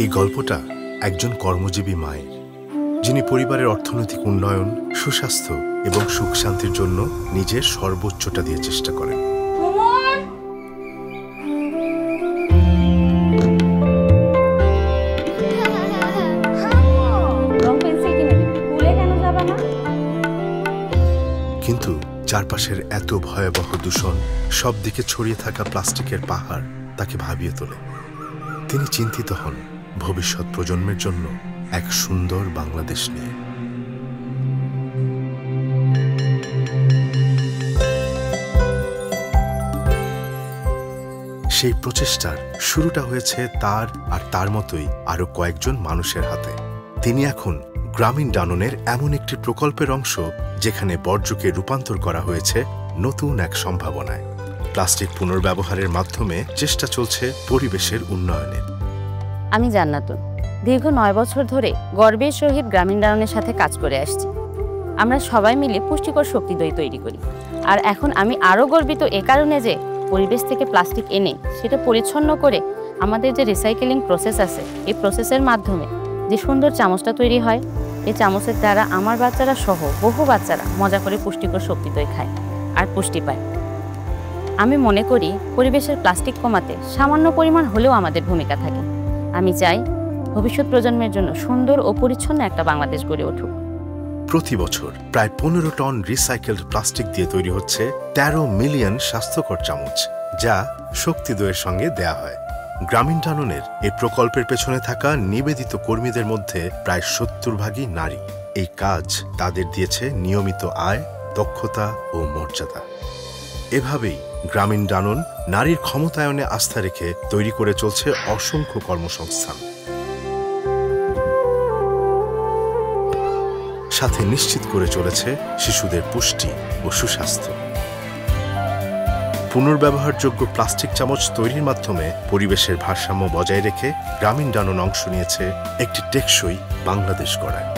এই গল্পটা একজন কর্মজীবী মায়ের, যিনি পরিবারের অর্থনৈতিক উন্নয়ন, সুস্বাস্থ্য এবং সুখ শান্তির জন্য নিজের সর্বোচ্চটা দিয়ে চেষ্টা করেন। কিন্তু চারপাশের এত ভয়াবহ দূষণ, সব দিকে ছড়িয়ে থাকা প্লাস্টিকের পাহাড় তাকে ভাবিয়ে তোলে। তিনি চিন্তিত হন ভবিষ্যৎ প্রজন্মের জন্য এক সুন্দর বাংলাদেশ নিয়ে। সেই প্রচেষ্টার শুরুটা হয়েছে তার আর তার মতোই আরো কয়েকজন মানুষের হাতে। তিনি এখন গ্রামীণ ডাননের এমন একটি প্রকল্পের অংশ, যেখানে বর্জ্যকে রূপান্তর করা হয়েছে নতুন এক সম্ভাবনায়। প্লাস্টিক পুনর্ব্যবহারের মাধ্যমে চেষ্টা চলছে পরিবেশের উন্নয়নের। আমি জান্নাতুন দীর্ঘ 9 বছর ধরে গর্বের সহিত গ্রামীণ ডাননের সাথে কাজ করে আসছি। আমরা সবাই মিলে পুষ্টিকর শক্তি দই তৈরি করি। আর এখন আমি আরও গর্বিত এ কারণে যে পরিবেশ থেকে প্লাস্টিক এনে সেটা পরিচ্ছন্ন করে আমাদের যে রিসাইকেলিং প্রসেস আছে, এই প্রসেসের মাধ্যমে যে সুন্দর চামচটা তৈরি হয়, এই চামচের দ্বারা আমার বাচ্চারা সহ বহু বাচ্চারা মজা করে পুষ্টিকর শক্তি দই খায় আর পুষ্টি পায়। আমি মনে করি পরিবেশের প্লাস্টিক কমাতে সামান্য পরিমাণ হলেও আমাদের ভূমিকা থাকে। আমি চাই ভবিষ্যৎ প্রজন্মের জন্য সুন্দর ও পরিচ্ছন্ন একটা বাংলাদেশ গড়ে উঠুক। প্রতি বছর প্রায় 15 টন রিসাইকেলড প্লাস্টিক দিয়ে তৈরি হচ্ছে 13 মিলিয়ন স্বাস্থ্যকর চামচ, যা শক্তি দইয়ের সঙ্গে দেয়া হয়। গ্রামীণ ডাননের এই প্রকল্পের পেছনে থাকা নিবেদিত কর্মীদের মধ্যে প্রায় 70% নারী। এই কাজ তাদের দিয়েছে নিয়মিত আয়, দক্ষতা ও মর্যাদা। এভাবেই গ্রামীণ ডানন নারীর ক্ষমতায়নে আস্থা রেখে তৈরি করে চলছে অসংখ্য কর্মসংস্থান, সাথে নিশ্চিত করে চলেছে শিশুদের পুষ্টি ও সুস্বাস্থ্য। পুনর্ব্যবহারযোগ্য প্লাস্টিক চামচ তৈরির মাধ্যমে পরিবেশের ভারসাম্য বজায় রেখে গ্রামীণ ডানন অংশ নিয়েছে একটি টেকসই বাংলাদেশ গড়ায়।